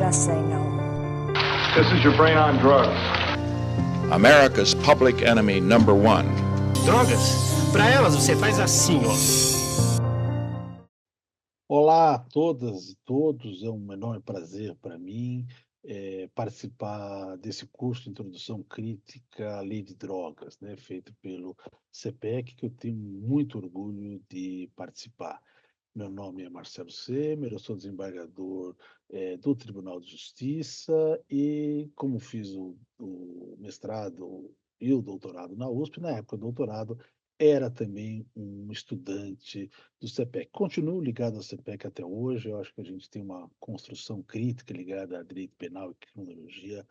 Just say no. This is your brain on drugs. America's public enemy number one. Drogas? Para elas você faz assim, ó. Olá a todas e todos, é um enorme prazer para mim participar desse curso de Introdução Crítica à Lei de Drogas, né, feito pelo CPEC, que eu tenho muito orgulho de participar. Meu nome é Marcelo Semer, eu sou desembargador do Tribunal de Justiça e, como fiz o mestrado e o doutorado na USP, na época do doutorado, era também um estudante do CPEC. Continuo ligado ao CPEC até hoje, eu acho que a gente tem uma construção crítica ligada a direito penal e criminologia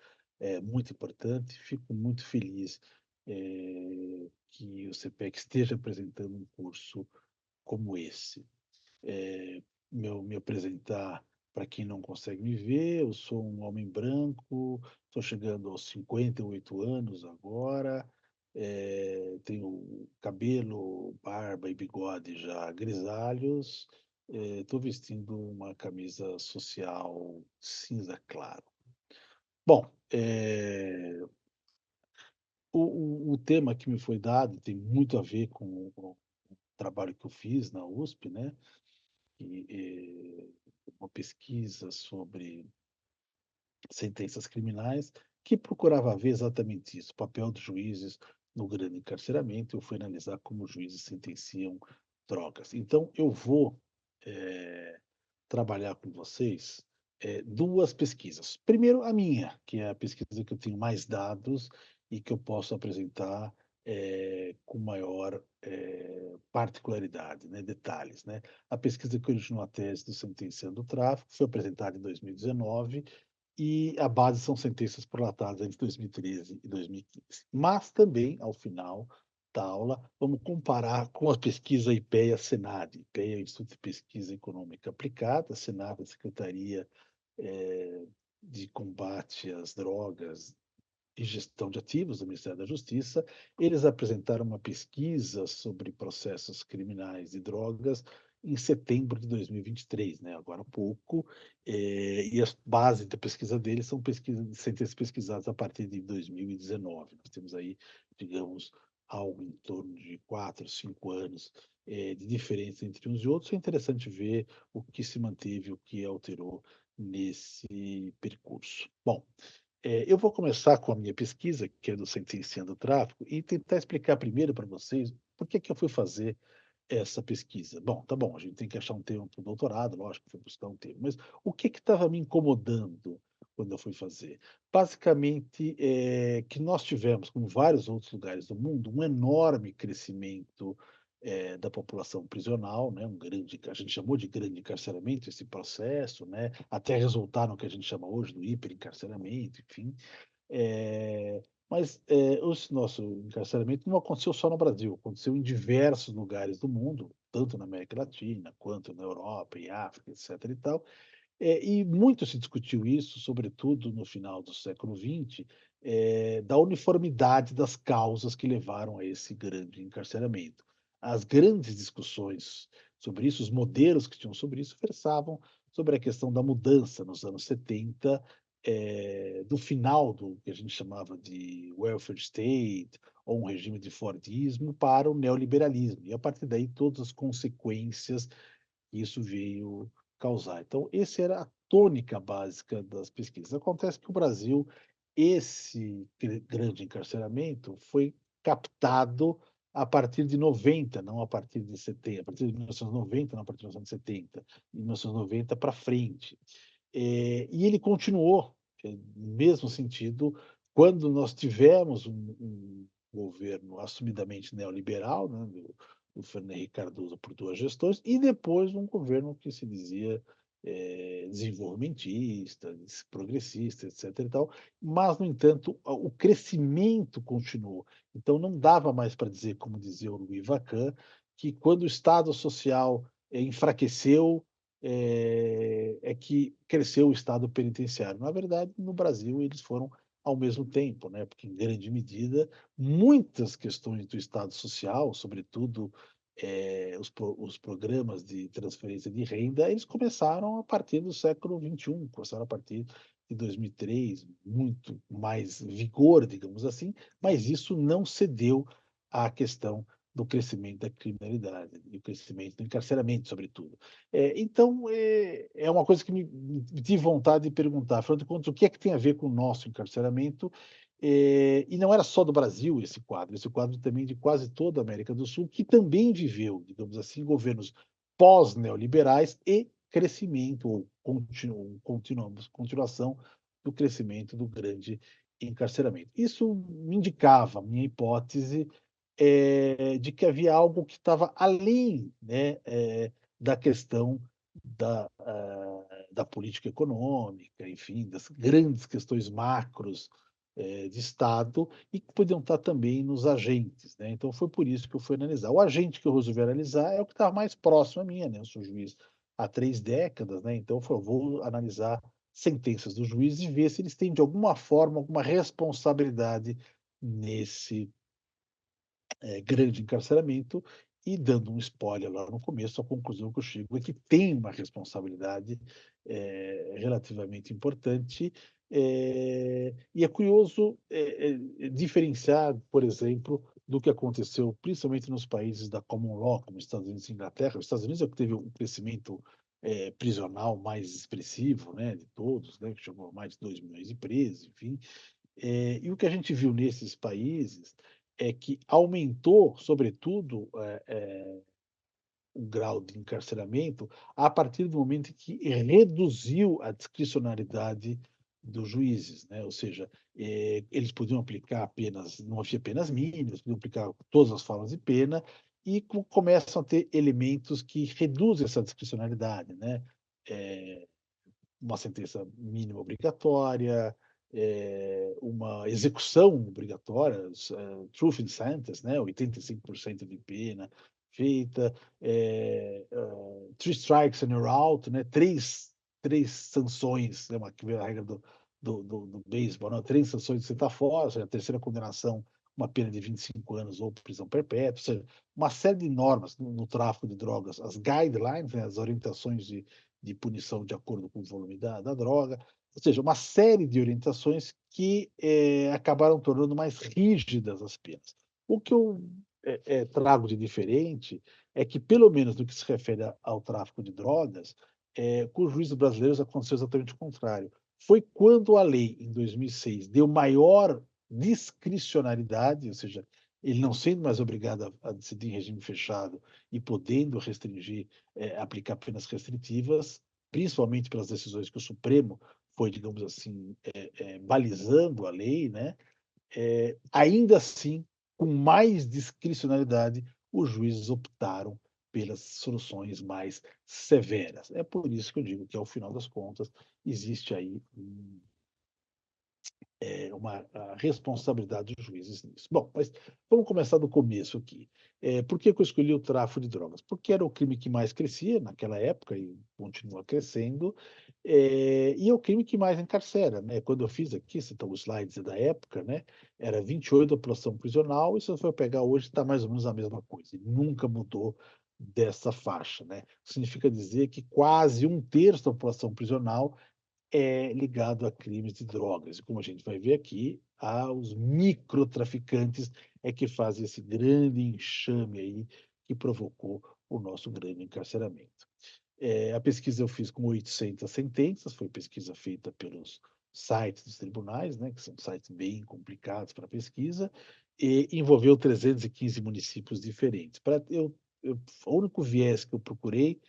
muito importante. Fico muito feliz que o CPEC esteja apresentando um curso como esse. Me apresentar para quem não consegue me ver, eu sou um homem branco, estou chegando aos 58 anos agora, tenho cabelo, barba e bigode já grisalhos, estou vestindo uma camisa social cinza claro. Bom, o tema que me foi dado tem muito a ver com o trabalho que eu fiz na USP, né? Uma pesquisa sobre sentenças criminais que procurava ver exatamente isso, o papel dos juízes no grande encarceramento. Eu fui analisar como os juízes sentenciam drogas. Então, eu vou trabalhar com vocês duas pesquisas. Primeiro, a minha, que é a pesquisa que eu tenho mais dados e que eu posso apresentar com maior particularidade, né, detalhes, né? A pesquisa que originou a tese do Sentenciando o Tráfico foi apresentada em 2019 e a base são sentenças prolatadas entre 2013 e 2015. Mas também, ao final da aula, vamos comparar com a pesquisa IPEA-Senad. IPEA é o Instituto de Pesquisa Econômica Aplicada, Senad é a Secretaria de Combate às Drogas e Gestão de Ativos do Ministério da Justiça. Eles apresentaram uma pesquisa sobre processos criminais de drogas em setembro de 2023, né, agora há pouco, e a base da pesquisa deles são sentenças pesquisadas a partir de 2019. Nós temos aí, digamos, algo em torno de 4, 5 anos de diferença entre uns e outros. É interessante ver o que se manteve, o que alterou nesse percurso. Bom, eu vou começar com a minha pesquisa, que é do Sentenciando o Tráfico, e tentar explicar primeiro para vocês por que eu fui fazer essa pesquisa. Bom, tá bom, a gente tem que achar um termo para o doutorado, lógico, fui buscar um termo, mas o que estava me incomodando quando eu fui fazer? Basicamente, que nós tivemos, como vários outros lugares do mundo, um enorme crescimento da população prisional, né, a gente chamou de grande encarceramento esse processo, né, até resultar no que a gente chama hoje do hiperencarceramento, enfim. Mas esse nosso encarceramento não aconteceu só no Brasil, aconteceu em diversos lugares do mundo, tanto na América Latina, quanto na Europa, em África, etc. e tal. E muito se discutiu isso, sobretudo no final do século XX, da uniformidade das causas que levaram a esse grande encarceramento. As grandes discussões sobre isso, os modelos que tinham sobre isso, versavam sobre a questão da mudança nos anos 70, do final do que a gente chamava de welfare state, ou um regime de Fordismo, para o neoliberalismo. E, a partir daí, todas as consequências que isso veio causar. Então, essa era a tônica básica das pesquisas. Acontece que o Brasil, esse grande encarceramento foi captado a partir de 90, não a partir de 70, a partir de 1990, não a partir de 1970, de 1990 para frente. E ele continuou, no mesmo sentido, quando nós tivemos um governo assumidamente neoliberal, né, do Fernando Henrique Cardoso por 2 gestões, e depois um governo que se dizia desenvolvimentista, progressista, etc. e tal, mas, no entanto, o crescimento continuou. Então, não dava mais para dizer, como dizia o Louis Vacan, que quando o Estado social enfraqueceu, que cresceu o Estado penitenciário. Na verdade, no Brasil, eles foram ao mesmo tempo, né? Porque, em grande medida, muitas questões do Estado social, sobretudo os programas de transferência de renda, eles começaram a partir do século XXI, começaram a partir de 2003, muito mais vigor, digamos assim, mas isso não cedeu à questão do crescimento da criminalidade e o crescimento do encarceramento, sobretudo. Então, é uma coisa que me tive vontade de perguntar, afinal de contas, o que é que tem a ver com o nosso encarceramento? E não era só do Brasil esse quadro também de quase toda a América do Sul, que também viveu, digamos assim, governos pós-neoliberais e crescimento, ou continuação do crescimento do grande encarceramento. Isso me indicava, minha hipótese, de que havia algo que estava além, né, da questão da política econômica, enfim, das grandes questões macros, de Estado, e que podiam estar também nos agentes, né. Então foi por isso que eu fui analisar. O agente que eu resolvi analisar é o que estava mais próximo a mim, né, eu sou juiz há 3 décadas, né, então eu falei: "Vou analisar sentenças dos juízes e ver se eles têm, de alguma forma, alguma responsabilidade nesse grande encarceramento", e dando um spoiler lá no começo, a conclusão que eu chego é que tem uma responsabilidade, relativamente importante, e é curioso, diferenciar, por exemplo, do que aconteceu principalmente nos países da common law, como Estados Unidos e Inglaterra. Os Estados Unidos é o que teve um crescimento, prisional mais expressivo, né, de todos, né, que chegou a mais de 2 milhões de presos, enfim. E o que a gente viu nesses países é que aumentou, sobretudo, o grau de encarceramento a partir do momento em que reduziu a discricionariedade dos juízes, né, ou seja, eles podiam aplicar penas, não havia penas mínimas, podiam aplicar todas as formas de pena, e começam a ter elementos que reduzem essa discricionariedade, né. Eh uma sentença mínima obrigatória, uma execução obrigatória, truth in sentence, né, 85% de pena feita, three strikes and you're out, né, três sanções, né, que veio a regra do beisebol, né, 3 sanções você está fora, ou seja, a terceira condenação, uma pena de 25 anos ou prisão perpétua, ou seja, uma série de normas no tráfico de drogas, as guidelines, né, as orientações de punição de acordo com o volume da droga, ou seja, uma série de orientações que, acabaram tornando mais rígidas as penas. O que eu, trago de diferente é que, pelo menos no que se refere ao tráfico de drogas, com os juízes brasileiros aconteceu exatamente o contrário. Foi quando a lei, em 2006, deu maior discricionariedade, ou seja, ele não sendo mais obrigado a decidir em regime fechado e podendo restringir, aplicar penas restritivas, principalmente pelas decisões que o Supremo foi, digamos assim, balizando a lei, né, ainda assim, com mais discricionalidade, os juízes optaram pelas soluções mais severas. É por isso que eu digo que, ao final das contas, existe aí uma a responsabilidade dos juízes nisso. Bom, mas vamos começar do começo aqui. Por que que eu escolhi o tráfico de drogas? Porque era o crime que mais crescia naquela época e continua crescendo, e é o crime que mais encarcera, né. Quando eu fiz aqui, você está os slides da época, né, era 28 a população prisional, e se você for pegar hoje está mais ou menos a mesma coisa, e nunca mudou dessa faixa, né. Significa dizer que quase um terço da população prisional é ligado a crimes de drogas. E como a gente vai ver aqui, os microtraficantes é que fazem esse grande enxame aí que provocou o nosso grande encarceramento. A pesquisa eu fiz com 800 sentenças, foi pesquisa feita pelos sites dos tribunais, né, que são sites bem complicados para pesquisa, e envolveu 315 municípios diferentes. O único viés que eu procurei,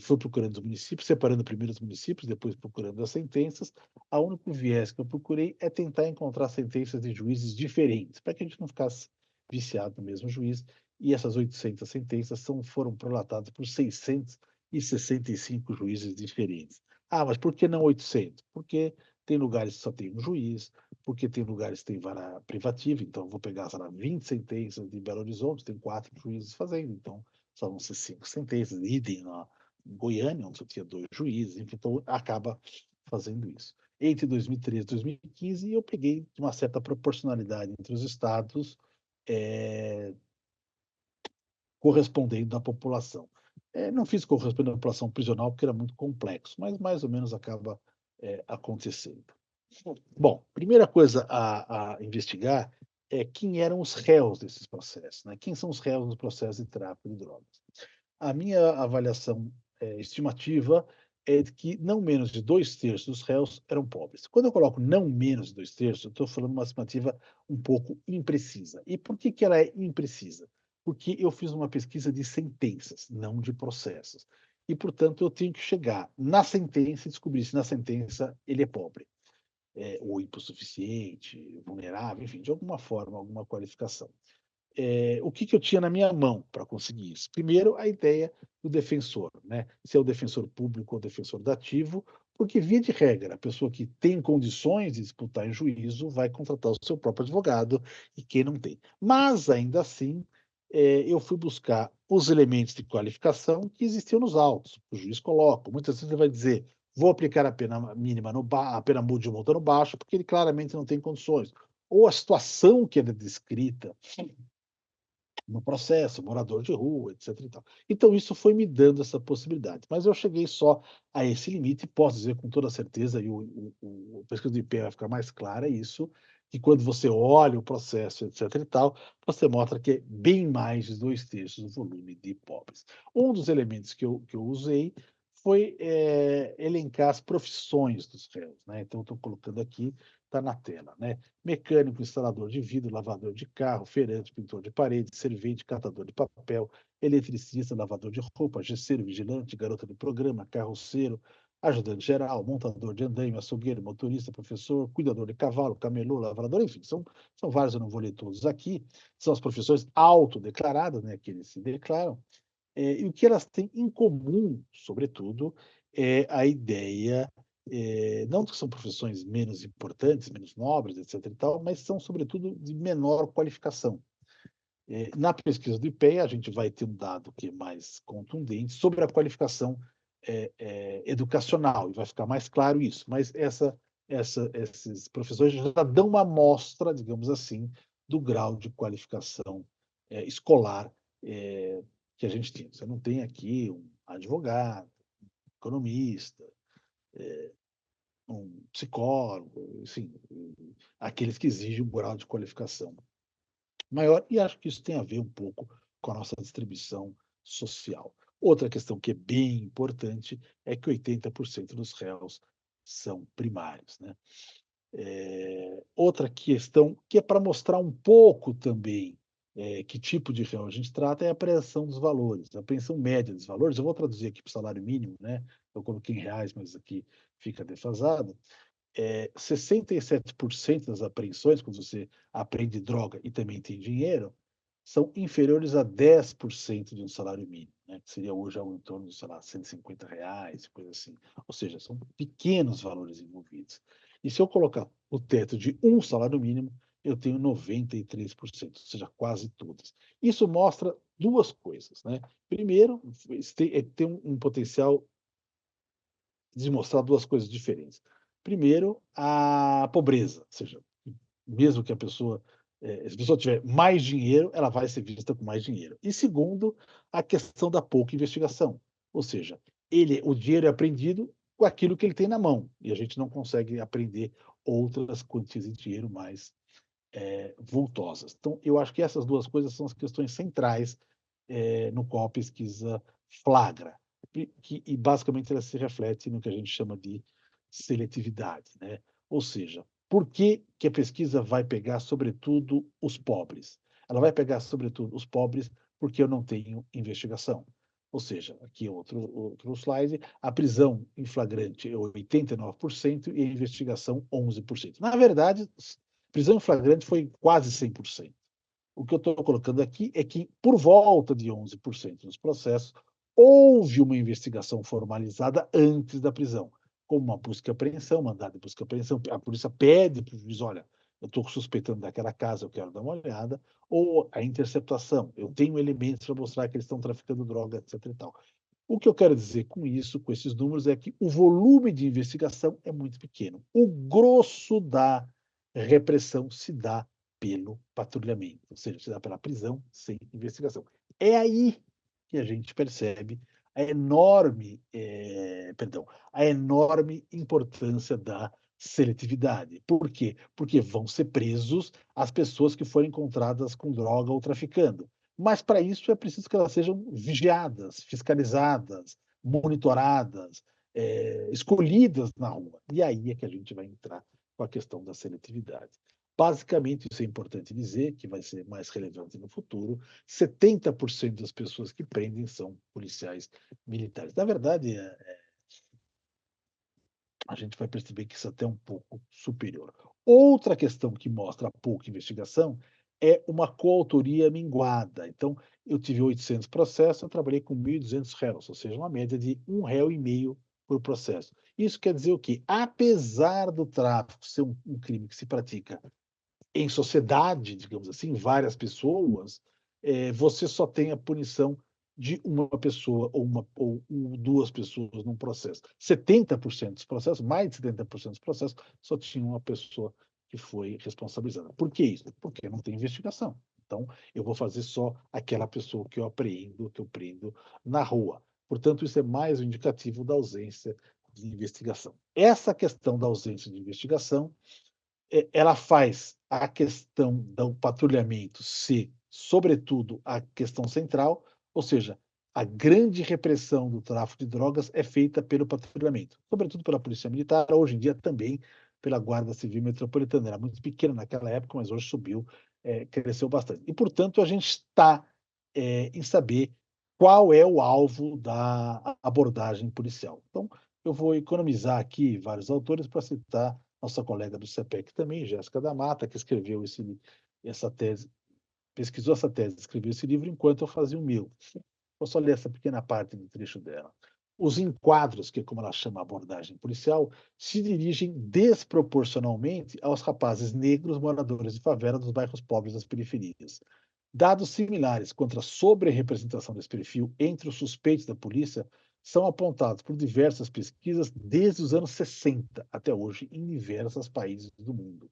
fui procurando os municípios, separando primeiro os municípios, depois procurando as sentenças. O único viés que eu procurei é tentar encontrar sentenças de juízes diferentes, para que a gente não ficasse viciado no mesmo juiz, e essas 800 sentenças foram prolatadas por 665 juízes diferentes. Mas por que não 800? Porque tem lugares que só tem um juiz, porque tem lugares que tem vara privativa, então vou pegar, sei lá, 20 sentenças de Belo Horizonte, tem 4 juízes fazendo, então só vão ser 5 sentenças. Idem em Goiânia, onde só tinha 2 juízes, enfim, então acaba fazendo isso. Entre 2013 e 2015, eu peguei uma certa proporcionalidade entre os estados, eh correspondendo da população. Não fiz correspondendo à população prisional, porque era muito complexo, mas mais ou menos acaba acontecendo. Bom, primeira coisa a investigar é quem eram os réus desses processos, né? Quem são os réus dos processos de tráfico de drogas? A minha avaliação estimativa é de que não menos de 2/3 dos réus eram pobres. Quando eu coloco não menos de 2/3, eu estou falando uma estimativa um pouco imprecisa. E por que ela é imprecisa? Porque eu fiz uma pesquisa de sentenças, não de processos. E, portanto, eu tenho que chegar na sentença e descobrir se na sentença ele é pobre, ou hipossuficiente, vulnerável, enfim, de alguma forma, alguma qualificação. O que eu tinha na minha mão para conseguir isso? Primeiro, a ideia do defensor, né? Se é o defensor público ou o defensor dativo, porque, via de regra, a pessoa que tem condições de disputar em juízo vai contratar o seu próprio advogado e quem não tem. Mas, ainda assim, eu fui buscar os elementos de qualificação que existiam nos autos. O juiz coloca. Muitas vezes ele vai dizer: vou aplicar a pena mínima a pena de multa no baixo, porque ele claramente não tem condições. Ou a situação que é descrita no processo, morador de rua, etc e tal. Então isso foi me dando essa possibilidade, mas eu cheguei só a esse limite e posso dizer com toda certeza, e o pesquisa do IPE vai ficar mais clara isso, que quando você olha o processo, etc e tal, você mostra que é bem mais de 2/3 do volume de pobres. Um dos elementos que eu usei foi, elencar as profissões dos réus, né, então estou colocando aqui, está na tela, né, mecânico, instalador de vidro, lavador de carro, feirante, pintor de parede, servente, catador de papel, eletricista, lavador de roupa, gesseiro, vigilante, garota de programa, carroceiro, ajudante geral, montador de andaime, açougueiro, motorista, professor, cuidador de cavalo, camelô, lavrador, enfim, são vários, eu não vou ler todos aqui, são as profissões autodeclaradas, né, que eles se declaram, e o que elas têm em comum, sobretudo, é a ideia, não que são profissões menos importantes, menos nobres, etc e tal, mas são, sobretudo, de menor qualificação. Na pesquisa do IPEA, a gente vai ter um dado que é mais contundente sobre a qualificação, educacional, e vai ficar mais claro isso, mas esses professores já dão uma amostra, digamos assim, do grau de qualificação, escolar, que a gente tem. Você não tem aqui um advogado, economista, um psicólogo, enfim, aqueles que exigem um grau de qualificação maior, e acho que isso tem a ver um pouco com a nossa distribuição social. Outra questão que é bem importante é que 80% dos réus são primários, né. Outra questão que é para mostrar um pouco também, que tipo de réu a gente trata, é a apreensão dos valores, a apreensão média dos valores. Eu vou traduzir aqui para o salário mínimo, né, eu coloquei em reais, mas aqui fica defasado. 67% das apreensões, quando você apreende droga e também tem dinheiro, são inferiores a 10% de um salário mínimo, né, que seria hoje algo em torno de, sei lá, R$ 150, coisa assim. Ou seja, são pequenos valores envolvidos. E se eu colocar o teto de um salário mínimo, eu tenho 93%, ou seja, quase todas. Isso mostra duas coisas, né. Primeiro, tem um potencial de mostrar duas coisas diferentes. Primeiro, a pobreza, ou seja, mesmo que se a pessoa tiver mais dinheiro, ela vai ser vista com mais dinheiro. E segundo, a questão da pouca investigação, ou seja, o dinheiro é apreendido com aquilo que ele tem na mão, e a gente não consegue apreender outras quantias de dinheiro mais, vultosas. Então, eu acho que essas duas coisas são as questões centrais, no qual a pesquisa flagra, e basicamente ela se reflete no que a gente chama de seletividade, né. Ou seja, por que que a pesquisa vai pegar sobretudo os pobres? Ela vai pegar sobretudo os pobres, porque eu não tenho investigação. Ou seja, aqui outro slide, a prisão em flagrante é 89% e a investigação 11%. Na verdade, prisão em flagrante foi quase 100%. O que eu estou colocando aqui é que, por volta de 11% dos processos, houve uma investigação formalizada antes da prisão, como uma busca e apreensão, mandado de busca e apreensão. A polícia pede para o juiz: olha, eu estou suspeitando daquela casa, eu quero dar uma olhada, ou a interceptação, eu tenho elementos para mostrar que eles estão traficando droga, etc. E tal. O que eu quero dizer com isso, com esses números, é que o volume de investigação é muito pequeno. O grosso da repressão se dá pelo patrulhamento, ou seja, se dá pela prisão sem investigação. É aí que a gente percebe a enorme, a enorme importância da seletividade. Por quê? Porque vão ser presos as pessoas que forem encontradas com droga ou traficando. Mas para isso é preciso que elas sejam vigiadas, fiscalizadas, monitoradas, escolhidas na rua. E aí é que a gente vai entrar com a questão da seletividade. Basicamente, isso é importante dizer, que vai ser mais relevante no futuro, 70% das pessoas que prendem são policiais militares. Na verdade, a gente vai perceber que isso até é um pouco superior. Outra questão que mostra a pouca investigação é uma coautoria minguada. Então, eu tive 800 processos, eu trabalhei com 1.200 réus, ou seja, uma média de 1,5 réu por processo. Isso quer dizer o quê? Apesar do tráfico ser um crime que se pratica em sociedade, digamos assim, várias pessoas, você só tem a punição de uma pessoa ou duas pessoas num processo. 70% dos processos, mais de 70% dos processos, só tinha uma pessoa que foi responsabilizada. Por que isso? Porque não tem investigação. Então, eu vou fazer só aquela pessoa que eu prendo na rua. Portanto, isso é mais um indicativo da ausência de investigação. Essa questão da ausência de investigação ela faz a questão do patrulhamento ser, sobretudo, a questão central, ou seja, a grande repressão do tráfico de drogas é feita pelo patrulhamento, sobretudo pela Polícia Militar, hoje em dia também pela Guarda Civil Metropolitana. Era muito pequena naquela época, mas hoje subiu, cresceu bastante. E, portanto, a gente está em saber qual é o alvo da abordagem policial. Então, eu vou economizar aqui vários autores para citar nossa colega do CEPEC também, Jéssica da Mata, que escreveu essa tese, pesquisou essa tese, escreveu esse livro enquanto eu fazia o meu. Vou só ler essa pequena parte do trecho dela. Os enquadros, que é como ela chama a abordagem policial, se dirigem desproporcionalmente aos rapazes negros moradores de favela dos bairros pobres das periferias. Dados similares quanto à sobre-representação desse perfil entre os suspeitos da polícia são apontados por diversas pesquisas desde os anos 60 até hoje em diversos países do mundo.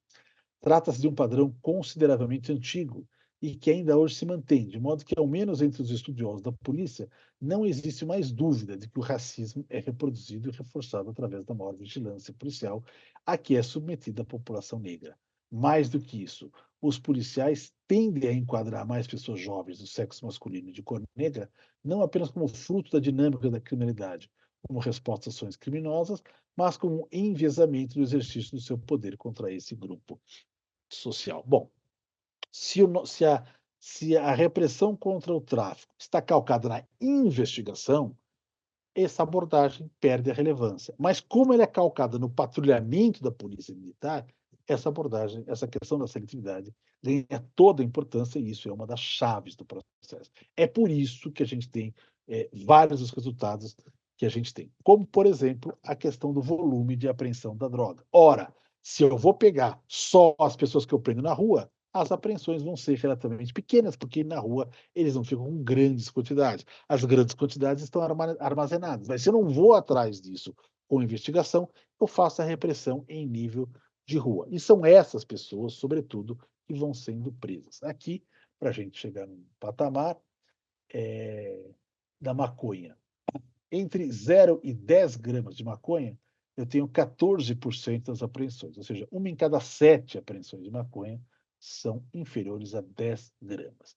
Trata-se de um padrão consideravelmente antigo e que ainda hoje se mantém, de modo que, ao menos entre os estudiosos da polícia, não existe mais dúvida de que o racismo é reproduzido e reforçado através da maior vigilância policial a que é submetida a população negra. Mais do que isso, os policiais tendem a enquadrar mais pessoas jovens do sexo masculino e de cor negra, não apenas como fruto da dinâmica da criminalidade, como resposta às ações criminosas, mas como um enviesamento do exercício do seu poder contra esse grupo social. Bom, se, o, se, a, se a repressão contra o tráfico está calcada na investigação, essa abordagem perde a relevância. Mas como ela é calcada no patrulhamento da polícia militar, essa abordagem, essa questão da seletividade ganha toda a importância e isso é uma das chaves do processo. É por isso que a gente tem vários dos resultados que a gente tem, como, por exemplo, a questão do volume de apreensão da droga. Ora, se eu vou pegar só as pessoas que eu prendo na rua, as apreensões vão ser relativamente pequenas, porque na rua eles não ficam com grandes quantidades. As grandes quantidades estão armazenadas. Mas se eu não vou atrás disso com investigação, eu faço a repressão em nível de rua. E são essas pessoas, sobretudo, que vão sendo presas. Aqui, para a gente chegar num patamar da maconha. Entre 0 e 10 gramas de maconha, eu tenho 14% das apreensões, ou seja, uma em cada 7 apreensões de maconha são inferiores a 10 gramas.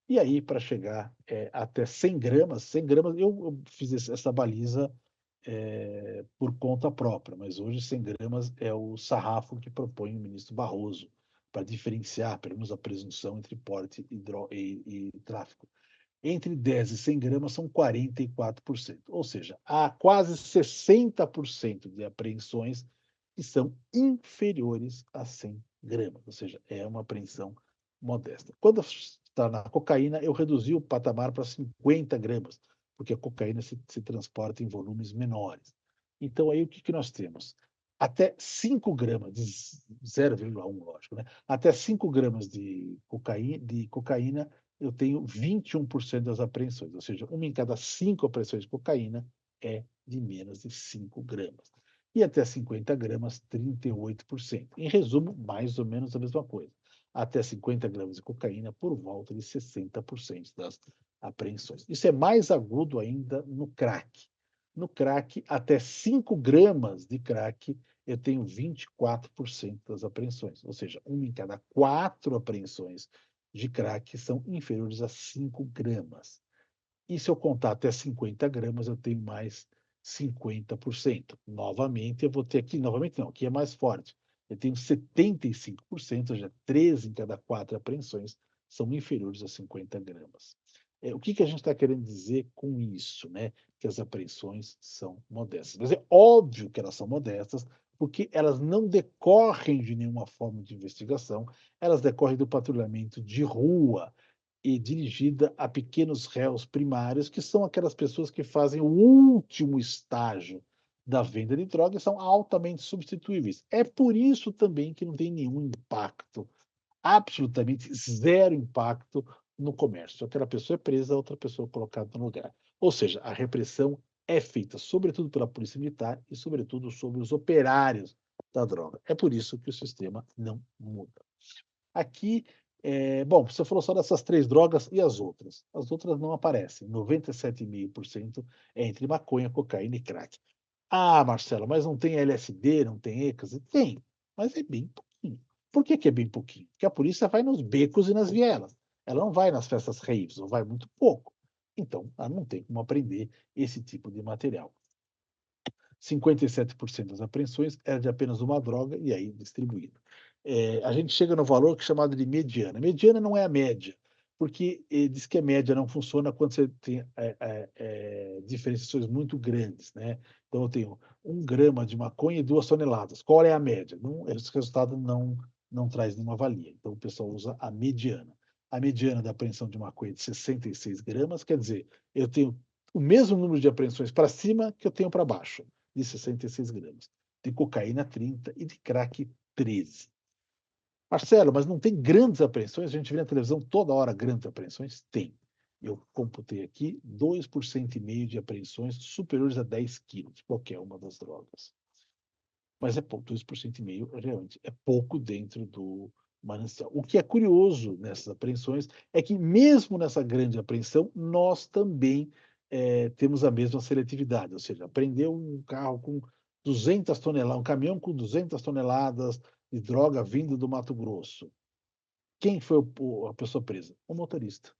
E aí, para chegar até 100 gramas, 100 gramas, eu fiz essa baliza por conta própria, mas hoje 100 gramas é o sarrafo que propõe o ministro Barroso para diferenciar, pelo menos, a presunção entre porte e tráfico. Entre 10 e 100 gramas são 44%, ou seja, há quase 60% de apreensões que são inferiores a 100 gramas, ou seja, é uma apreensão modesta. Quando está na cocaína, eu reduzi o patamar para 50 gramas, porque a cocaína se transporta em volumes menores. Então, aí o que nós temos? Até 5 gramas, de 0,1, lógico, né? Até 5 gramas de cocaína eu tenho 21% das apreensões, ou seja, uma em cada 5 apreensões de cocaína é de menos de 5 gramas. E até 50 gramas, 38%. Em resumo, mais ou menos a mesma coisa. Até 50 gramas de cocaína, por volta de 60% das apreensões. Isso é mais agudo ainda no crack. No crack, até 5 gramas de crack, eu tenho 24% das apreensões, ou seja, 1 em cada 4 apreensões de crack são inferiores a 5 gramas. E se eu contar até 50 gramas, eu tenho mais 50%. Novamente, eu vou ter aqui, novamente não, aqui é mais forte. Eu tenho 75%, ou seja, 13 em cada 4 apreensões são inferiores a 50 gramas. O que a gente está querendo dizer com isso, né? Que as apreensões são modestas. Mas é óbvio que elas são modestas, porque elas não decorrem de nenhuma forma de investigação, elas decorrem do patrulhamento de rua, e dirigida a pequenos réus primários, que são aquelas pessoas que fazem o último estágio da venda de drogas, são altamente substituíveis. É por isso também que não tem nenhum impacto, absolutamente zero impacto no comércio. Aquela pessoa é presa, outra pessoa é colocada no lugar. Ou seja, a repressão é feita sobretudo pela polícia militar e sobretudo sobre os operários da droga. É por isso que o sistema não muda. Aqui, bom, você falou só dessas 3 drogas e as outras? As outras não aparecem, 97,5% é entre maconha, cocaína e crack. "Ah, Marcelo, mas não tem LSD, não tem êxtase?" Tem, mas é bem pouquinho. Por que que é bem pouquinho? Porque a polícia vai nos becos e nas vielas, ela não vai nas festas raves, ou vai muito pouco. Então, ela não tem como apreender esse tipo de material. 57% das apreensões era de apenas uma droga e aí distribuída. A gente chega no valor que é chamado de mediana. Mediana não é a média, porque diz que a média não funciona quando você tem diferenciações muito grandes, né? Então eu tenho 1 grama de maconha e 2 toneladas. Qual é a média? Não, esse resultado não traz nenhuma valia. Então o pessoal usa a mediana. A mediana da apreensão de maconha é de 66 gramas, quer dizer, eu tenho o mesmo número de apreensões para cima que eu tenho para baixo, de 66 gramas. De cocaína, 30 e de crack, 13. Marcelo, mas não tem grandes apreensões? A gente vê na televisão toda hora grandes apreensões? Tem. Eu computei aqui 2,5% de apreensões superiores a 10 quilos, qualquer uma das drogas. Mas é pouco, 2,5% realmente é pouco dentro do manancial. O que é curioso nessas apreensões é que, mesmo nessa grande apreensão, nós também temos a mesma seletividade, ou seja, apreendeu um carro com 200 toneladas, um caminhão com 200 toneladas de droga vindo do Mato Grosso. Quem foi a pessoa presa? O motorista.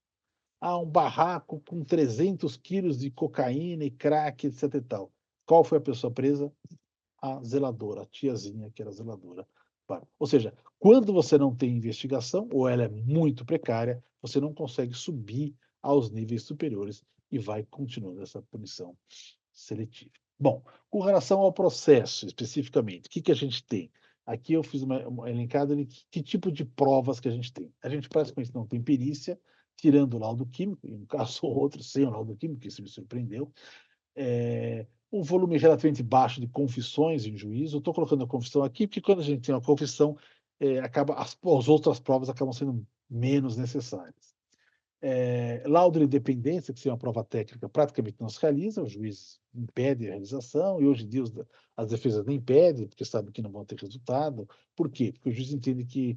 Um barraco com 300 quilos de cocaína e crack, etc e tal. Qual foi a pessoa presa? A zeladora, a tiazinha que era zeladora. Ou seja, quando você não tem investigação, ou ela é muito precária, você não consegue subir aos níveis superiores e vai continuando essa punição seletiva. Bom, com relação ao processo, especificamente, o que a gente tem? Aqui eu fiz uma elencada de que tipo de provas que a gente tem. A gente praticamente não tem perícia, tirando o laudo químico, e um caso ou outro sem o laudo químico, que isso me surpreendeu. Um volume relativamente baixo de confissões em juízo. Estou colocando a confissão aqui, porque quando a gente tem uma confissão, as outras provas acabam sendo menos necessárias. Laudo de independência, que seria uma prova técnica, praticamente não se realiza, o juiz impede a realização, e hoje em dia as defesas nem impedem, porque sabem que não vão ter resultado. Por quê? Porque o juiz entende que,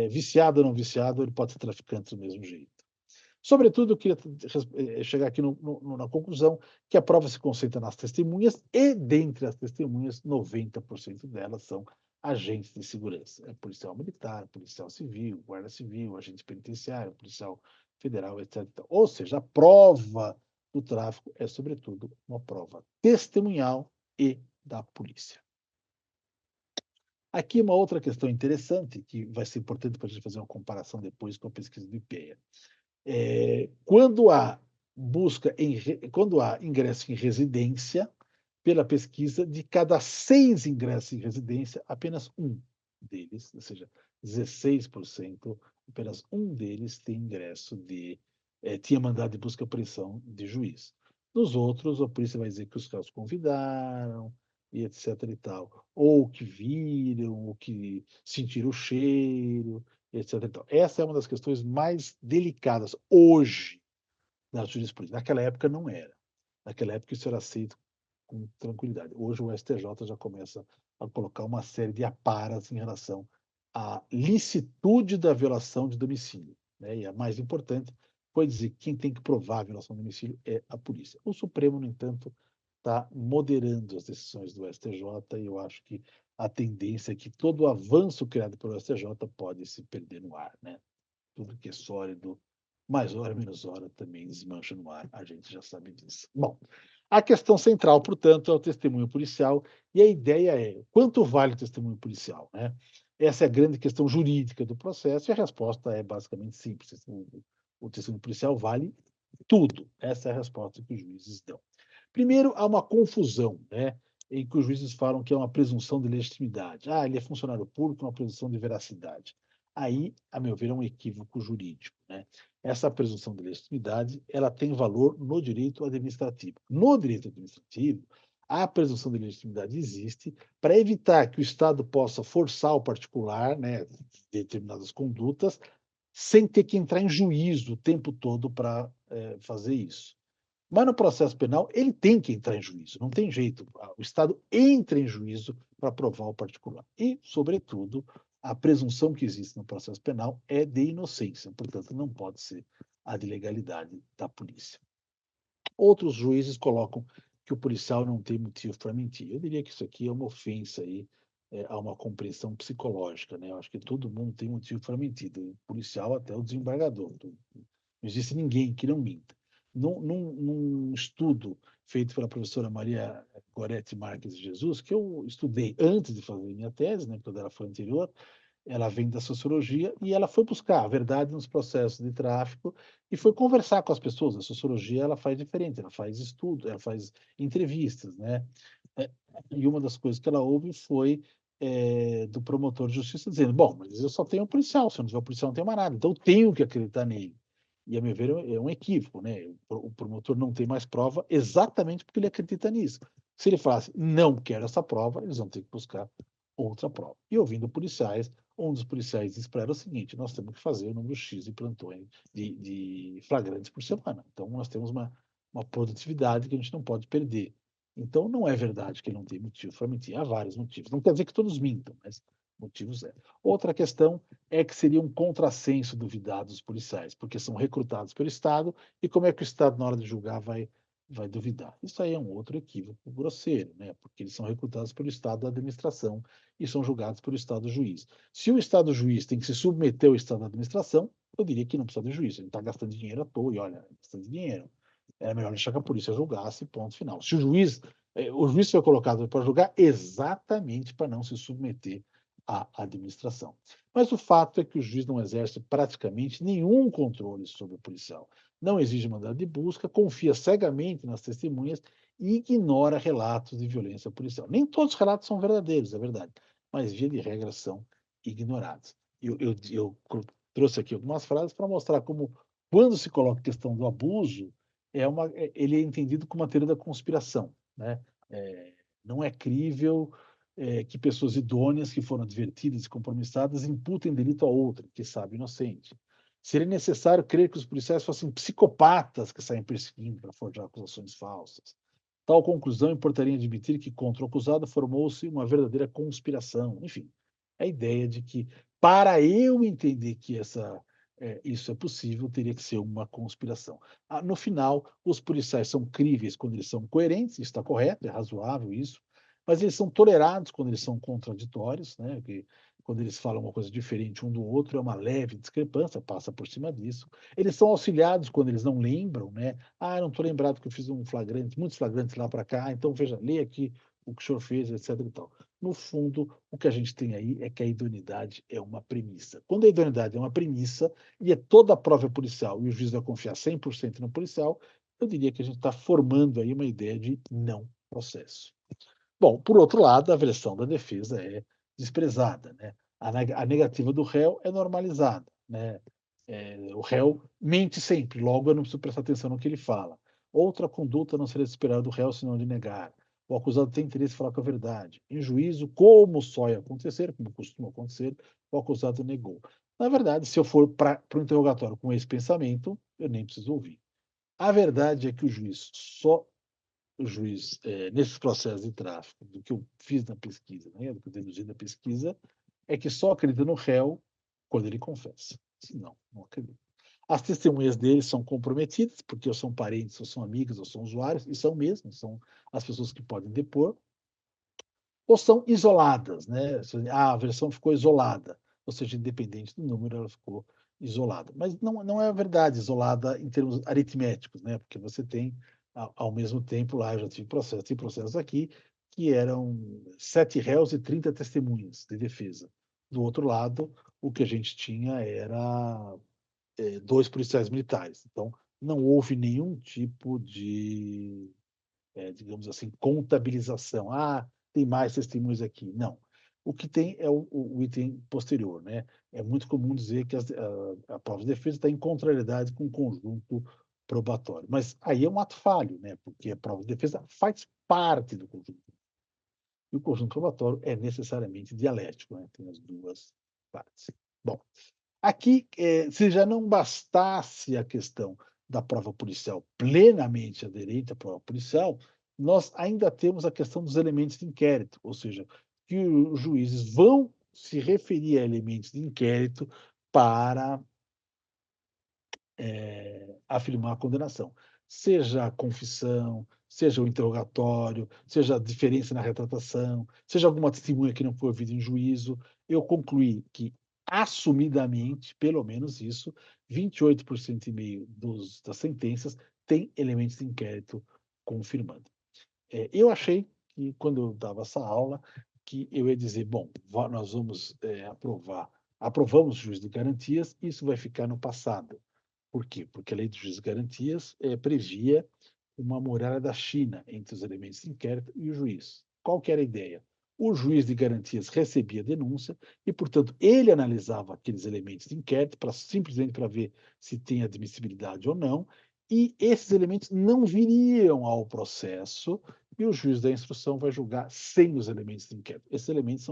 viciado ou não viciado, ele pode ser traficante do mesmo jeito. Sobretudo, eu queria chegar aqui na conclusão que a prova se concentra nas testemunhas e, dentre as testemunhas, 90% delas são agentes de segurança. É policial militar, policial civil, guarda civil, agente penitenciário, policial federal, etc. Ou seja, a prova do tráfico é, sobretudo, uma prova testemunhal e da polícia. Aqui uma outra questão interessante, que vai ser importante para a gente fazer uma comparação depois com a pesquisa do IPEA. Quando há ingresso em residência, pela pesquisa, de cada 6 ingressos em residência, apenas 1 deles, ou seja, 16%, apenas 1 deles tinha mandado de busca e apreensão de juiz. Nos outros, a polícia vai dizer que os réus convidaram, e etc e tal, ou que viram, ou que sentiram o cheiro, etc e tal. Essa é uma das questões mais delicadas hoje na jurisprudência. Naquela época não era. Naquela época isso era aceito com tranquilidade. Hoje o STJ já começa a colocar uma série de aparas em relação à licitude da violação de domicílio, né? E a mais importante, foi dizer que quem tem que provar a violação do domicílio é a polícia. O Supremo, no entanto, está moderando as decisões do STJ e eu acho que a tendência é que todo o avanço criado pelo STJ pode se perder no ar, né? Tudo que é sólido, mais hora, menos hora, também desmancha no ar, a gente já sabe disso. Bom, a questão central, portanto, é o testemunho policial, e a ideia é, quanto vale o testemunho policial, né? Essa é a grande questão jurídica do processo, e a resposta é basicamente simples. O testemunho policial vale tudo. Essa é a resposta que os juízes dão. Primeiro, há uma confusão, né, em que os juízes falam que é uma presunção de legitimidade. Ah, ele é funcionário público, uma presunção de veracidade. Aí, a meu ver, é um equívoco jurídico, né? Essa presunção de legitimidade, ela tem valor no direito administrativo. No direito administrativo, a presunção de legitimidade existe para evitar que o Estado possa forçar o particular, né, determinadas condutas, sem ter que entrar em juízo o tempo todo para fazer isso. Mas no processo penal, ele tem que entrar em juízo, não tem jeito. O Estado entra em juízo para provar o particular. E, sobretudo, a presunção que existe no processo penal é de inocência, portanto, não pode ser a de legalidade da polícia. Outros juízes colocam que o policial não tem motivo para mentir. Eu diria que isso aqui é uma ofensa aí, a uma compreensão psicológica, né? Eu acho que todo mundo tem motivo para mentir, do policial até o desembargador. Não existe ninguém que não minta. Num estudo feito pela professora Maria Gorete Marques de Jesus, que eu estudei antes de fazer minha tese, né, quando ela foi anterior, ela vem da sociologia e ela foi buscar a verdade nos processos de tráfico e foi conversar com as pessoas. A sociologia ela faz diferente, ela faz estudo, ela faz entrevistas, né? É, e uma das coisas que ela ouve foi do promotor de justiça dizendo: bom, mas eu só tenho um policial, se eu não tiver um policial não tenho mais nada, então eu tenho que acreditar nele. E, a meu ver, é um equívoco, né? O promotor não tem mais prova exatamente porque ele acredita nisso. Se ele falasse, não quero essa prova, eles vão ter que buscar outra prova. E ouvindo policiais, um dos policiais disse para ela o seguinte: nós temos que fazer o número X de plantões, de flagrantes por semana. Então, nós temos uma produtividade que a gente não pode perder. Então, não é verdade que ele não tem motivo para mentir. Há vários motivos. Não quer dizer que todos mintam, mas motivos é. Outra questão é que seria um contrassenso duvidar dos policiais, porque são recrutados pelo Estado, e como é que o Estado, na hora de julgar, vai duvidar? Isso aí é um outro equívoco grosseiro, né? Porque eles são recrutados pelo Estado da administração e são julgados pelo Estado juiz. Se o Estado juiz tem que se submeter ao Estado da administração, eu diria que não precisa de juiz. Ele está gastando dinheiro à toa, e olha, gastando dinheiro. Era melhor deixar que a polícia julgasse, ponto final. Se o juiz foi colocado para julgar exatamente para não se submeter à administração. Mas o fato é que o juiz não exerce praticamente nenhum controle sobre o policial. Não exige mandado de busca, confia cegamente nas testemunhas e ignora relatos de violência policial. Nem todos os relatos são verdadeiros, é verdade, mas, via de regra, são ignorados. Eu trouxe aqui algumas frases para mostrar como, quando se coloca a questão do abuso, ele é entendido como uma teoria da conspiração, né? Não é crível que pessoas idôneas que foram advertidas e compromissadas imputem delito a outra, que sabe inocente. Seria necessário crer que os policiais fossem psicopatas que saem perseguindo para forjar acusações falsas. Tal conclusão importaria admitir que contra o acusado formou-se uma verdadeira conspiração. Enfim, a ideia de que, para eu entender que isso é possível, teria que ser uma conspiração. No final, os policiais são críveis quando eles são coerentes, isso está correto, é razoável isso, mas eles são tolerados quando eles são contraditórios, né? Quando eles falam uma coisa diferente um do outro, é uma leve discrepância, passa por cima disso. Eles são auxiliados quando eles não lembram, né? Ah, não estou lembrado que eu fiz um flagrante, muitos flagrantes lá para cá, então veja, leia aqui o que o senhor fez, etc. e tal. No fundo, o que a gente tem aí é que a idoneidade é uma premissa. Quando a idoneidade é uma premissa e é toda a prova policial e o juiz vai confiar 100% no policial, eu diria que a gente está formando aí uma ideia de não processo. Bom, por outro lado, a versão da defesa é desprezada, né? A negativa do réu é normalizada, né? O réu mente sempre, logo eu não preciso prestar atenção no que ele fala. Outra conduta não seria esperada do réu senão de negar. O acusado tem interesse em falar com a verdade. Em juízo, como só ia acontecer, como costuma acontecer, o acusado negou. Na verdade, se eu for para o interrogatório com esse pensamento, eu nem preciso ouvir. A verdade é que o juiz, nesses processos de tráfico, do que eu fiz na pesquisa, né, do que eu deduzi da pesquisa, é que só acredita no réu quando ele confessa. Senão, não acredita. As testemunhas deles são comprometidas, porque ou são parentes, ou são amigas, ou são usuários, e são mesmo, são as pessoas que podem depor, ou são isoladas, né? A versão ficou isolada, ou seja, independente do número, ela ficou isolada. Mas não é a verdade isolada em termos aritméticos, né? Porque você tem, ao mesmo tempo, lá eu já tive processo, tem processos aqui que eram 7 réus e 30 testemunhas de defesa. Do outro lado, o que a gente tinha era 2 policiais militares. Então, não houve nenhum tipo de, digamos assim, contabilização. Ah, tem mais testemunhas aqui. Não. O que tem é o item posterior, né? É muito comum dizer que a prova de defesa está em contrariedade com o conjunto probatório. Mas aí é um ato falho, né? Porque a prova de defesa faz parte do conjunto. E o conjunto probatório é necessariamente dialético, né? Tem as duas partes. Bom, aqui, se já não bastasse a questão da prova policial plenamente aderente à prova policial, nós ainda temos a questão dos elementos de inquérito, ou seja, que os juízes vão se referir a elementos de inquérito para afirmar a condenação. Seja a confissão, seja o interrogatório, seja a diferença na retratação, seja alguma testemunha que não foi ouvida em juízo, eu concluí que, assumidamente, pelo menos isso, 28,5% das sentenças têm elementos de inquérito confirmando. Eu achei que, quando eu dava essa aula, que eu ia dizer, bom, nós vamos aprovamos o juízo de garantias, isso vai ficar no passado. Por quê? Porque a lei de juízo de garantias previa uma muralha da China entre os elementos de inquérito e o juiz. Qual que era a ideia? O juiz de garantias recebia a denúncia e, portanto, ele analisava aqueles elementos de inquérito simplesmente para ver se tem admissibilidade ou não, e esses elementos não viriam ao processo e o juiz da instrução vai julgar sem os elementos de inquérito. Esses elementos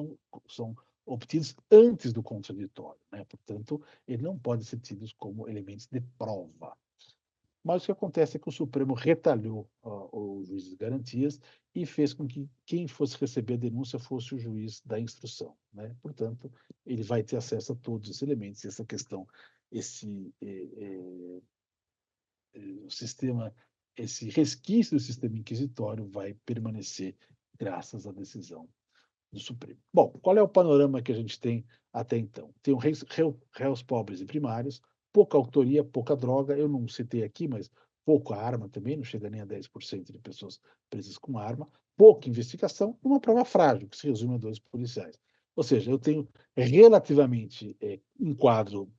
são obtidos antes do contraditório, né? Portanto, ele não pode ser tidos como elementos de prova. Mas o que acontece é que o Supremo retalhou o juiz de garantias e fez com que quem fosse receber a denúncia fosse o juiz da instrução, né? Portanto, ele vai ter acesso a todos os elementos. E essa questão, o sistema, esse resquício do sistema inquisitório vai permanecer graças à decisão do Supremo. Bom, qual é o panorama que a gente tem até então? Tem réus pobres e primários, pouca autoria, pouca droga, eu não citei aqui, mas pouca arma também, não chega nem a 10% de pessoas presas com arma, pouca investigação, uma prova frágil, que se resume a 2 policiais. Ou seja, eu tenho relativamente um quadro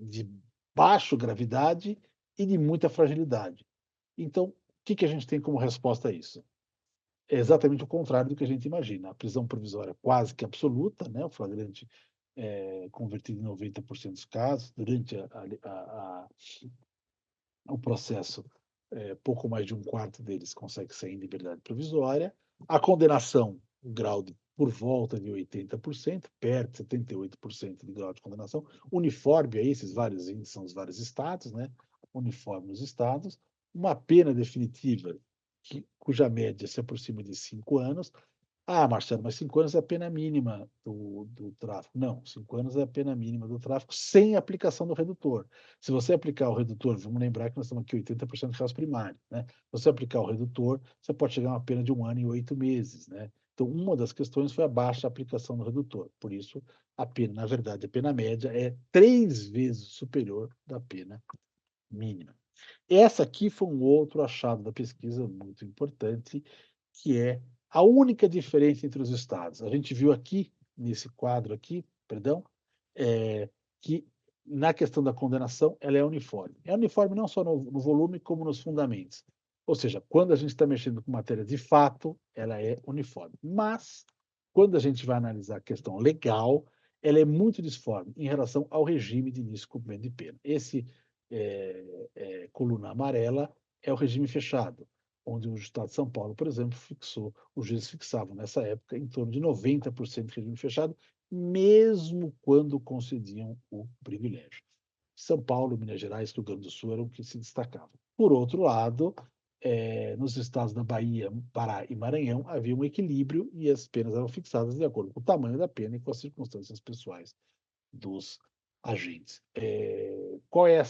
de baixa gravidade e de muita fragilidade. Então, o que a gente tem como resposta a isso? É exatamente o contrário do que a gente imagina. A prisão provisória quase que absoluta, né? O flagrante convertido em 90% dos casos, durante o processo, pouco mais de um quarto deles consegue sair em liberdade provisória. A condenação, o grau por volta de 80%, perto de 78% de grau de condenação, uniforme a esses vários índices, são os vários estados, né? Uniforme nos estados. Uma pena definitiva cuja média se aproxima de 5 anos. Ah, Marcelo, mas 5 anos é a pena mínima do tráfico. Não, 5 anos é a pena mínima do tráfico sem aplicação do redutor. Se você aplicar o redutor, vamos lembrar que nós estamos aqui 80% de réus primários, né? Se você aplicar o redutor, você pode chegar a uma pena de 1 ano e 8 meses, né? Então, uma das questões foi a baixa aplicação do redutor. Por isso, a pena, na verdade, a pena média é 3 vezes superior da pena mínima. Essa aqui foi um outro achado da pesquisa muito importante, que é a única diferença entre os estados. A gente viu aqui, nesse quadro aqui, perdão, que na questão da condenação ela é uniforme. É uniforme não só no volume, como nos fundamentos. Ou seja, quando a gente está mexendo com matéria de fato, ela é uniforme. Mas, quando a gente vai analisar a questão legal, ela é muito disforme em relação ao regime de início e cumprimento de pena. Esse coluna amarela é o regime fechado, onde o Estado de São Paulo, por exemplo, os juízes fixavam nessa época em torno de 90% de regime fechado, mesmo quando concediam o privilégio. São Paulo, Minas Gerais, Rio Grande do Sul eram que se destacavam. Por outro lado, nos estados da Bahia, Pará e Maranhão, havia um equilíbrio e as penas eram fixadas de acordo com o tamanho da pena e com as circunstâncias pessoais dos agentes. Qual é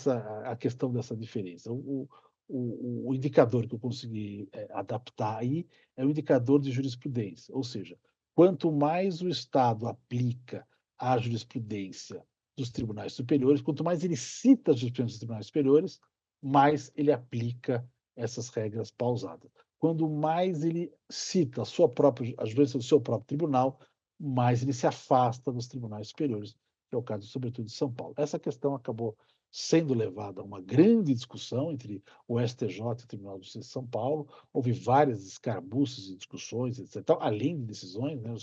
a questão dessa diferença? O indicador que eu consegui adaptar aí é o indicador de jurisprudência, ou seja, quanto mais o Estado aplica a jurisprudência dos tribunais superiores, quanto mais ele cita a jurisprudência dos tribunais superiores, mais ele aplica essas regras pausadas. Quando mais ele cita a jurisprudência do seu próprio tribunal, mais ele se afasta dos tribunais superiores, que é o caso, sobretudo, de São Paulo. Essa questão acabou sendo levada a uma grande discussão entre o STJ e o Tribunal de Justiça de São Paulo. Houve várias escaramuças e discussões, etc., além de decisões, né?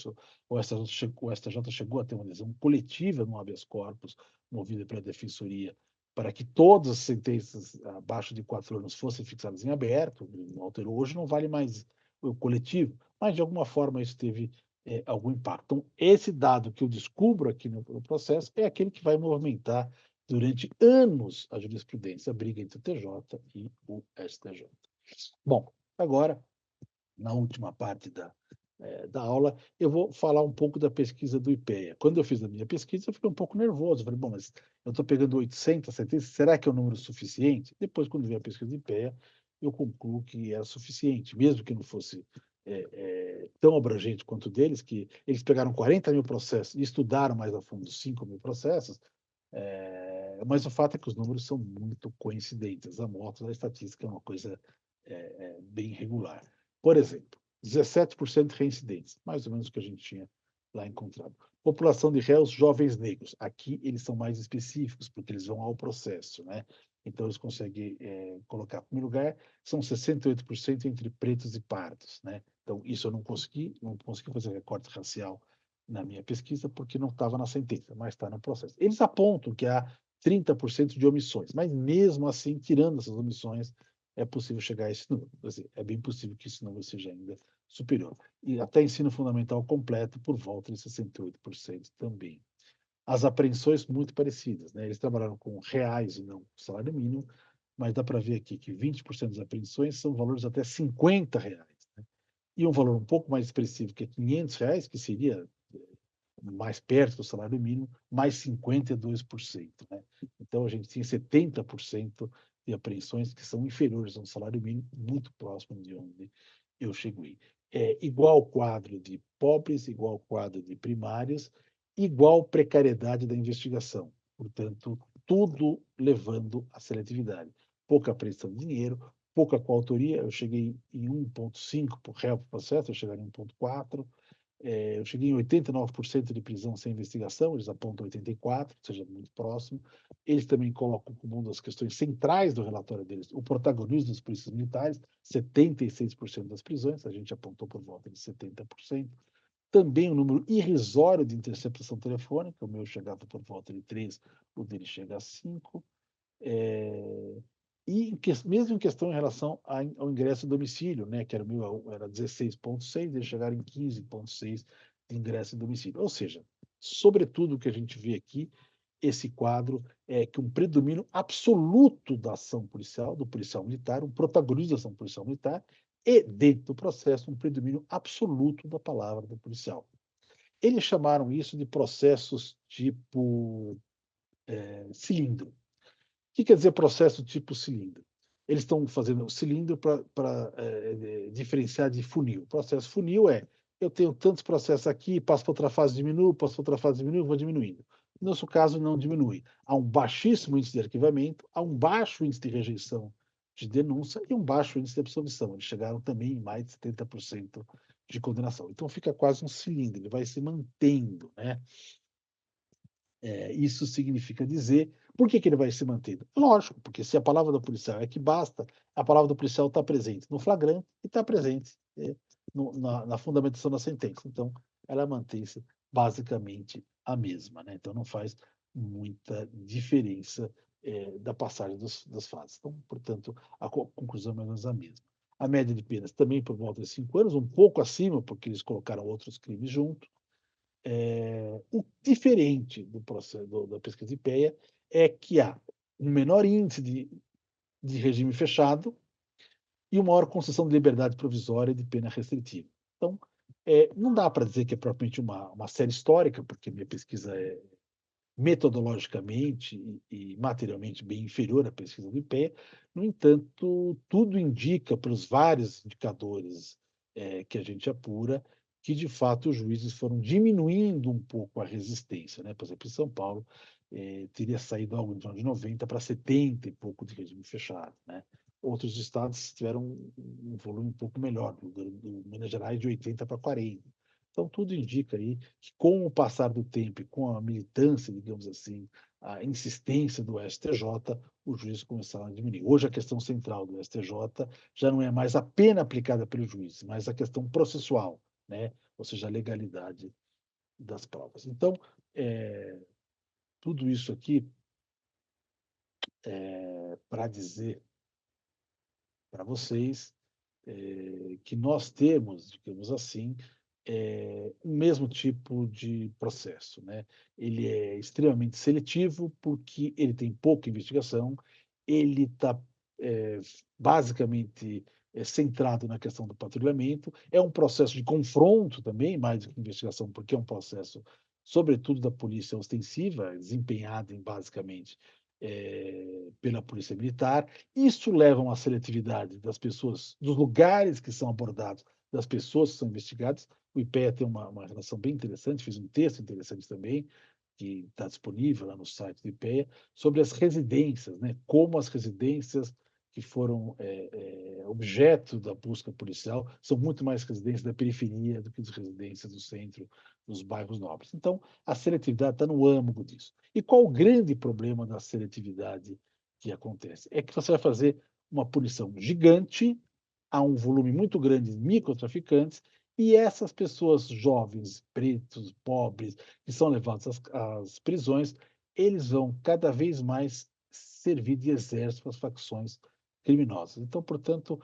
O STJ chegou a ter uma decisão coletiva no habeas corpus, movida pela Defensoria, para que todas as sentenças abaixo de 4 anos fossem fixadas em aberto, não alterou. Hoje não vale mais o coletivo, mas de alguma forma isso teve algum impacto. Então, esse dado que eu descubro aqui no processo é aquele que vai movimentar durante anos a jurisprudência, a briga entre o TJ e o STJ. Bom, agora, na última parte da aula, eu vou falar um pouco da pesquisa do IPEA. Quando eu fiz a minha pesquisa, eu fiquei um pouco nervoso. Falei, bom, mas eu estou pegando 800, 700, será que é um número suficiente? Depois, quando vi a pesquisa do IPEA, eu concluo que era suficiente, mesmo que não fosse tão abrangente quanto o deles, que eles pegaram 40 mil processos e estudaram mais a fundo 5 mil processos, mas o fato é que os números são muito coincidentes. A amostra da estatística é uma coisa bem regular. Por exemplo, 17% de reincidentes, mais ou menos o que a gente tinha lá encontrado. População de réus jovens negros. Aqui eles são mais específicos, porque eles vão ao processo, né? Então eles conseguem colocar em primeiro lugar, são 68% entre pretos e pardos, né? Então isso eu não consegui fazer recorte racial na minha pesquisa, porque não estava na sentença, mas está no processo. Eles apontam que há 30% de omissões, mas mesmo assim, tirando essas omissões, é possível chegar a esse número. É bem possível que esse número seja ainda superior. E até ensino fundamental completo, por volta de 68% também. As apreensões muito parecidas, né? Eles trabalharam com reais e não salário mínimo, mas dá para ver aqui que 20% das apreensões são valores até R$ 50, né? E um valor um pouco mais expressivo, que é R$ 500, que seria mais perto do salário mínimo, mais 52%, né? Então, a gente tinha 70% de apreensões que são inferiores ao salário mínimo, muito próximo de onde eu cheguei. Igual quadro de pobres, igual quadro de primários, igual precariedade da investigação. Portanto, tudo levando à seletividade. Pouca apreensão de dinheiro, pouca coautoria. Eu cheguei em 1,5 por réu por processo, eu chegaria em 1,4. Eu cheguei em 89% de prisão sem investigação, eles apontam 84%, ou seja, muito próximo. Eles também colocam como uma das questões centrais do relatório deles o protagonismo dos polícias militares, 76% das prisões, a gente apontou por volta de 70%. Também um número irrisório de interceptação telefônica, o meu chegava por volta de 3, o dele chega a 5. E mesmo em questão em relação ao ingresso em domicílio, né, que era 16,6, eles chegaram em 15,6 de ingresso em domicílio. Ou seja, sobretudo o que a gente vê aqui, esse quadro é que um predomínio absoluto da ação policial, do policial militar, um protagonismo da ação policial militar, e, dentro do processo, um predomínio absoluto da palavra do policial. Eles chamaram isso de processos tipo cilindro. O que quer dizer processo tipo cilindro? Eles estão fazendo o cilindro para diferenciar de funil. O processo funil eu tenho tantos processos aqui, passo para outra fase, diminuo, passo para outra fase, diminuo, vou diminuindo. No nosso caso, não diminui. Há um baixíssimo índice de arquivamento, há um baixo índice de rejeição de denúncia e um baixo índice de absolvição. Eles chegaram também em mais de 70% de condenação. Então, fica quase um cilindro, ele vai se mantendo, né? Isso significa dizer, por que ele vai se mantendo? Lógico, porque se a palavra do policial é que basta, a palavra do policial está presente no flagrante e está presente na fundamentação da sentença. Então, ela mantém-se basicamente a mesma, né? Então, não faz muita diferença da passagem das fases. Então, portanto, a conclusão é mais ou menos a mesma. A média de penas também por volta de 5 anos, um pouco acima, porque eles colocaram outros crimes junto. O diferente do processo da pesquisa IPEA é que há um menor índice de regime fechado e uma maior concessão de liberdade provisória de pena restritiva. Então, não dá para dizer que é propriamente uma série histórica, porque minha pesquisa metodologicamente e materialmente bem inferior à pesquisa do IPEA. No entanto, tudo indica, pelos vários indicadores que a gente apura, que de fato os juízes foram diminuindo um pouco a resistência, né? Por exemplo, em São Paulo, teria saído algo em torno de 90 para 70 e pouco de regime fechado, né? Outros estados tiveram um volume um pouco melhor, do Minas Gerais de 80 para 40. Então, tudo indica aí que, com o passar do tempo e com a militância, digamos assim, a insistência do STJ, os juízes começaram a diminuir. Hoje, a questão central do STJ já não é mais a pena aplicada pelos juízes, mas a questão processual, né? Ou seja, a legalidade das provas. Então, tudo isso aqui para dizer para vocês que nós temos, digamos assim, o mesmo tipo de processo, né? Ele é extremamente seletivo, porque ele tem pouca investigação, ele está basicamente centrado na questão do patrulhamento, é um processo de confronto também, mais do que investigação, porque é um processo, sobretudo da polícia ostensiva, desempenhado em, basicamente pela polícia militar. Isso leva a uma seletividade das pessoas, dos lugares que são abordados, das pessoas que são investigadas. O IPEA tem uma relação bem interessante, fiz um texto interessante também, que está disponível lá no site do IPEA, sobre as residências, né? Como as residências que foram objeto da busca policial são muito mais residências da periferia do que as residências do centro, dos bairros nobres. Então, a seletividade está no âmago disso. E qual o grande problema da seletividade que acontece? É que você vai fazer uma punição gigante a um volume muito grande de microtraficantes, e essas pessoas jovens, pretos, pobres, que são levados às prisões, eles vão cada vez mais servir de exército para as facções criminosas. Então, portanto,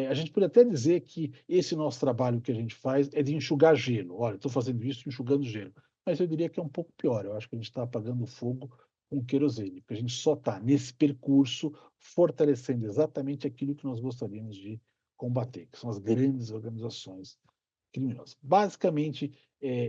a gente pode até dizer que esse nosso trabalho que a gente faz é de enxugar gelo. Olha, estou fazendo isso enxugando gelo. Mas eu diria que é um pouco pior. Eu acho que a gente está apagando o fogo com querosene, porque a gente só está nesse percurso fortalecendo exatamente aquilo que nós gostaríamos de combater, que são as grandes organizações criminosas. Basicamente,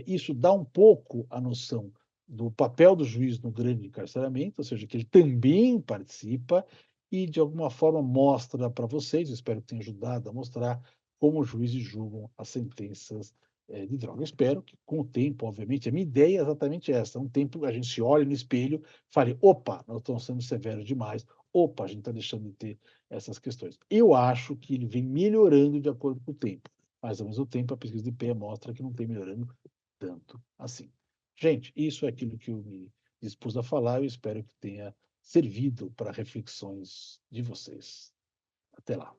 isso dá um pouco a noção do papel do juiz no grande encarceramento, ou seja, que ele também participa e, de alguma forma, mostra para vocês, espero que tenha ajudado a mostrar, como os juízes julgam as sentenças de droga. Eu espero que, com o tempo, obviamente, a minha ideia é exatamente essa: um tempo a gente se olha no espelho, fale, opa, nós estamos sendo severos demais, opa, a gente está deixando de ter essas questões. Eu acho que ele vem melhorando de acordo com o tempo, mas, ao mesmo tempo, a pesquisa de IPEA mostra que não tem melhorando tanto assim. Gente, isso é aquilo que eu me dispus a falar. Eu espero que tenha servido para reflexões de vocês. Até lá.